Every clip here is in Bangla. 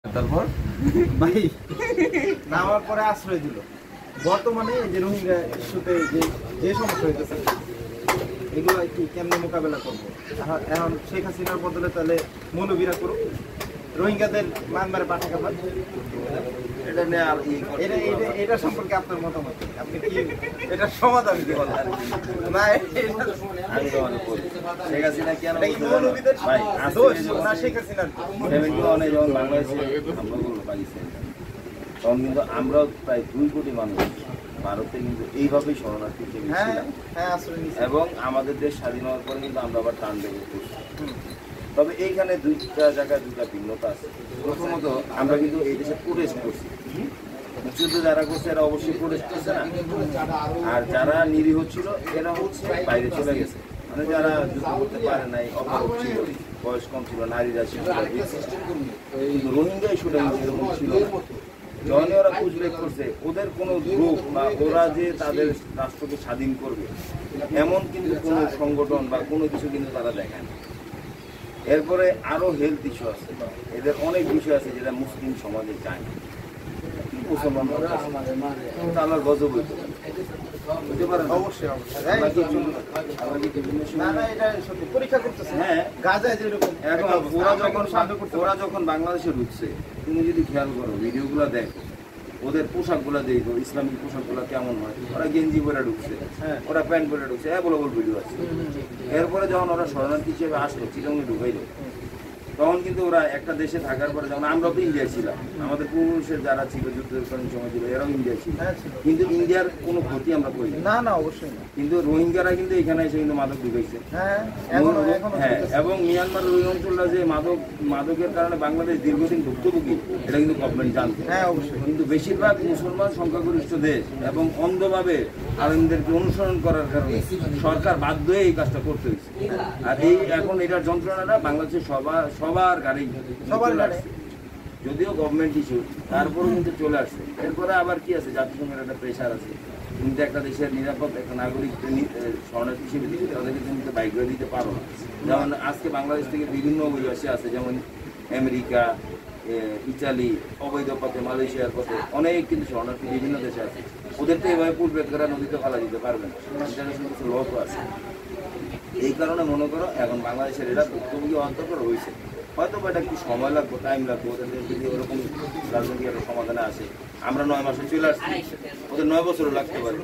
তারপর ভাই নামার পরে আশ্রয় দিল। বর্তমানে যে রোহিঙ্গা ইস্যুতে যে সমস্যা হইতেছে এগুলো কি কেমনে মোকাবেলা করবো? এখন শেখ হাসিনার বদলে তাহলে মৌলবীরা করুক, রোহিঙ্গাদের মানবারে পাঠাকে পাঠ, এটা নিয়ে আর এটা সম্পর্কে আপনার মতামত, আপনি কি এটা সমাধান কি বলেন? না শেখ হাসিনা কেন মৌলবীদের দোষ না শেখ হাসিনার? যখন বাংলাদেশে আমরা বলবো পাকিস্তান, তখন কিন্তু আমরাও প্রায় 2 কোটি মানুষ ভারতে কিন্তু এইভাবেই শরণার্থী এবং আমাদের দেশ স্বাধীন হওয়ার পরে কিন্তু আমরা আবার টান দেবো। তবে এইখানে দুইটা জায়গায় দুইটা ভিন্নতা আছে। প্রথমত আমরা কিন্তু এই দেশে প্রোটেস্ট করছি, যুদ্ধ যারা করছে এরা অবশ্যই প্রোটেস্ট করছে না, আর যারা নিরীহ ছিল এরা হচ্ছে বাইরে চলে গেছে, মানে যারা যুদ্ধ করতে পারে নাই, অপারগ ছিল, বয়স কম ছিল, নারীরা ছিল। কিন্তু রোহিঙ্গা ইস্যুটা এরকম ছিল না। যখনই ওরা পুষব্যাক করছে, ওদের কোনো গ্রুপ বা ওরা যে তাদের রাষ্ট্রকে স্বাধীন করবে এমন কিন্তু কোনো সংগঠন বা কোনো কিছু কিন্তু তারা দেখায় না। এরপরে আরো হেলথ ইস্যু আছে, এদের অনেক বিষয় আছে যেটা মুসলিম সমাজে চায় না। মুসলমান আমার গজব হইতে পারে, অবশ্যই ওরা যখন বাংলাদেশে ঢুকছে, তুমি যদি খেয়াল করো ভিডিওগুলো দেখো, ওদের পোশাকগুলো দেখো, ইসলামিক পোশাকগুলো কেমন হয়, ওরা গেঞ্জি পরে ঢুকছে, ওরা প্যান্ট পরে ঢুকছে, বল ভিডিও আছে। এরপরে যখন ওরা শরণার্থী হিসেবে আসলো, চিরঙ্গে ঢুকাইলো, তখন কিন্তু ওরা একটা দেশে থাকার পরে, যেমন আমরা তো ইন্ডিয়া ছিলাম, আমাদের পূর্বপুরুষের যারা ছিল যুদ্ধকালীন সময় ছিল এরাও ইন্ডিয়া ছিল, কিন্তু ইন্ডিয়ার কোনো ক্ষতি আমরা করি না, না অবশ্যই না। কিন্তু রোহিঙ্গারা কিন্তু এখানে এসে কিন্তু মাদক ঢুকাইছে। হ্যাঁ, এবং মিয়ানমার ওই অঞ্চলটা যে মাদকের কারণে বাংলাদেশ দীর্ঘদিন ভুক্তভোগী, এটা কিন্তু গভর্নমেন্ট জানতো। হ্যাঁ অবশ্যই। কিন্তু বেশিরভাগ মুসলমান সংখ্যাগরিষ্ঠ দেশ এবং অন্ধভাবে আলেমদেরকে অনুসরণ করার কারণে সরকার বাধ্য হয়ে এই কাজটা করতে হয়েছে। আর এই এখন এটার যন্ত্রণাটা বাংলাদেশের সবার গাড়ি চলে আসছে, যদিও গভর্নমেন্ট ইস্যু, তারপরেও কিন্তু চলে আসছে। এরপরে আবার কি আছে, জাতিসংঘের একটা প্রেশার আছে, কিন্তু একটা দেশের নিরাপদ একটা নাগরিক শরণার্থী হিসেবে দিতে তাদেরকে তুমি তো বাইক করে দিতে পারো না। যেমন আজকে বাংলাদেশ থেকে বিভিন্ন অভিবাসী আছে, যেমন আমেরিকা, ইটালি, অবৈধ পথে মালয়েশিয়ার পথে অনেক কিন্তু শরণার্থী বিভিন্ন দেশে আছে, ওদের তো এভাবে পুলবেক করা নদীতে ফেলা দিতে পারবে না, ইন্টারন্যাশনাল কিছু ল তো আছে। এই কারণে মনে করো এখন বাংলাদেশের এরা ভুক্তভোগী অন্তর্গত রয়েছে, হয়তো বা এটা একটু সময় লাগবে, টাইম লাগবে, ওদের যদি ওরকম রাজনৈতিক একটা সমাধানে আসে। আমরা 9 মাসে চলে আসছি, ওদের 9 বছরও লাগতে পারে।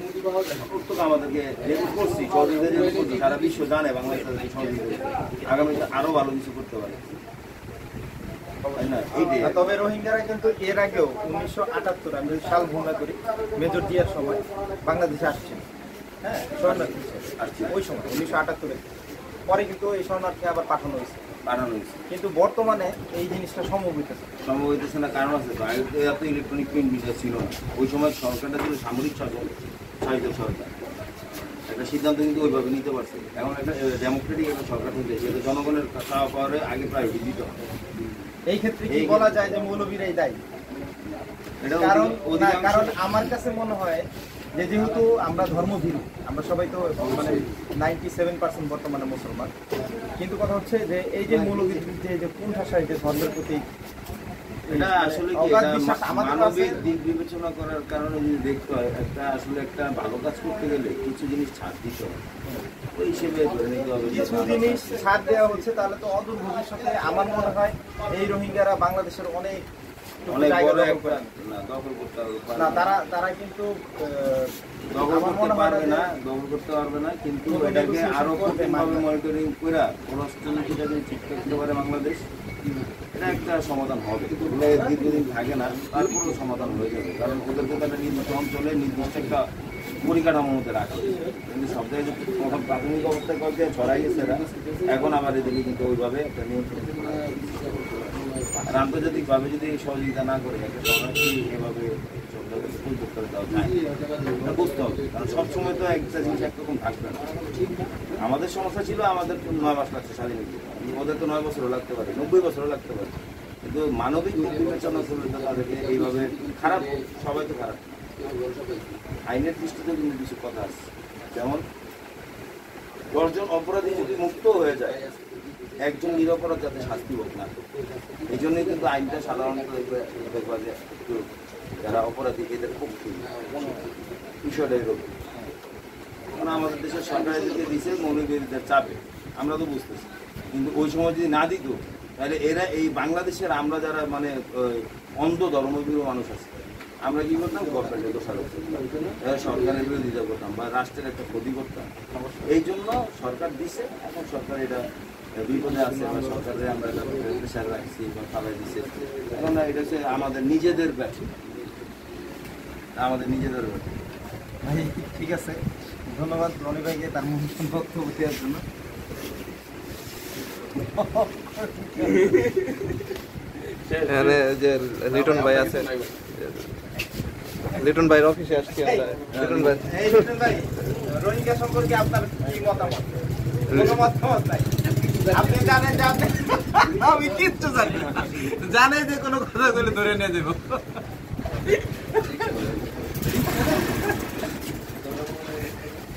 প্রত্যেক আমাদেরকে যেহেতু করছি, সহযোগিতা যেহেতু করছি, সারা বিশ্ব জানে বাংলাদেশের সহযোগিতা আগামীতে আরও ভালো কিছু করতে পারে। তবে রোহিঙ্গারা কিন্তু এর আগেও 1978 আমি সাল ভূমিকা করি, মেজর জিয়ার সময় বাংলাদেশে আসছেন। হ্যাঁ, শরণার্থী আসছে ওই সময় 1978-এ। পরে কিন্তু এই শরণার্থী আবার পাঠানো হয়েছে। কিন্তু বর্তমানে এই জিনিসটা সম্ভব হইতেছে না। কারণ আছে, এত ইলেকট্রনিক প্রিন্ট মিডিয়া ছিল না ওই সময়। সরকারটা ছিল সামরিক শাসন, শাসিত সরকার, একটা সিদ্ধান্ত কিন্তু ওইভাবে নিতে পারছে। এখন একটা ডেমোক্রেটিক একটা সরকার হতে, যেটা জনগণের চাওয়া পাওয়ারে আগে প্রায়োরিটি দিতে হবে। এই ক্ষেত্রে কি বলা যায় যে মৌলবীরাই দায়ী? কারণ আমার কাছে মনে হয় যে যেহেতু আমরা ধর্মভীরু, আমরা সবাই তো মানে 97% বর্তমানে মুসলমান, কিন্তু কথা হচ্ছে যে এই যে মৌলবীর যে কোণঠাসায় যে ধর্মের প্রতি, এটা আসলে মানবিক দিক বিবেচনা করার কারণে যদি দেখতে হয়, একটা ভালো কাজ করতে গেলে কিছু জিনিস ছাড় দিতে হবে, ওই হিসেবে ধরে নিতে হবে। কিছু জিনিস ছাড় দেওয়া হচ্ছে, তাহলে তো অদূর ভবিষ্যতে আমার মনে হয় এই রোহিঙ্গারা বাংলাদেশের অনেক দখল করতে পারবে না, কিন্তু এটাকে আরো কঠিনভাবে মনিটরিং করে ঠিক করতে পারে বাংলাদেশ, এটা একটা সমাধান হবে। দীর্ঘদিন থাকে না, তারপরেও সমাধান হয়ে যাবে, কারণ ওদেরকে একটা নির্দিষ্ট অঞ্চলে নির্দিষ্ট একটা পরিকাঠামোর মধ্যে রাখা, কিন্তু সব জায়গায় প্রথম প্রাথমিক অবস্থায় কয়েক ছড়াই গেছে এরা, এখন আবার এদিকে কিন্তু ওইভাবে একটা নিয়ন্ত্রণ। আর আন্তর্জাতিকভাবে যদি সহযোগিতা না করে একটা শরণার্থী এভাবে করে দেওয়া যায়, বুঝতে হবে। কারণ সবসময় তো একটা জিনিস একরকম থাকবে না। আমাদের সমস্যা ছিল, আমাদের 9 মাস লাগছে স্বাধীনতা, ওদের তো 9 বছরও লাগতে পারে, 90 বছরও লাগতে পারে, কিন্তু মানবিক বিবেচনা করলে তো তাদেরকে এইভাবে খারাপ, সবাই তো খারাপ। আইনের দৃষ্টিতেও কিন্তু কিছু কথা আছে, যেমন 10 জন অপরাধী যদি মুক্ত হয়ে যায়, একজন নিরপরাধ যাতে শাস্তি হোক না। এই জন্যই কিন্তু আইনটা সাধারণত দেখবা যে একটু যারা অপরাধী এদের পক্ষে বিষয়টা এরকম। কারণ আমাদের দেশের সরকার এদেরকে দিচ্ছে মৌলবাদীদের চাপে, আমরা তো বুঝতেছি। কিন্তু ওই সময় যদি না দিত, তাহলে এরা এই বাংলাদেশের আমরা যারা মানে অন্ধ ধর্মপ্রিয় মানুষ আছে, আমরা কি করতাম? গভর্নমেন্টের দোষারোপ করতাম, সরকারের বিরোধিতা করতাম বা রাষ্ট্রের একটা ক্ষতি করতাম। এই জন্য সরকার দিছে, এখন সরকার এটা বিপদে আছে বা সরকারের আমরা এটা প্রেশার রাখছি বা খাবার দিচ্ছে। এখন এটা হচ্ছে আমাদের নিজেদের ব্যাপার, আমাদের নিজেদের ব্যাপার। ভাই ঠিক আছে, ধন্যবাদ রনি ভাইকে তার মূল্যবান বক্তব্য দেওয়ার জন্য। এখানে যে লিটন ভাই আছে, লিটন ভাইয়ের অফিসে আসছি আমরা। লিটন ভাই, এই লিটন ভাই, রোহিঙ্গা সম্পর্কে আপনার কি মতামত? কোনো মতামত নাই? আপনি জানেন যে আমি কিচ্ছু জানি না, জানে যে কোনো কথা বলে ধরে নিয়ে দেবো।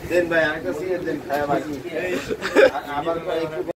দেন ভাই আরেকটা সিগারেট দেন, খায়া বাকি আবার একটু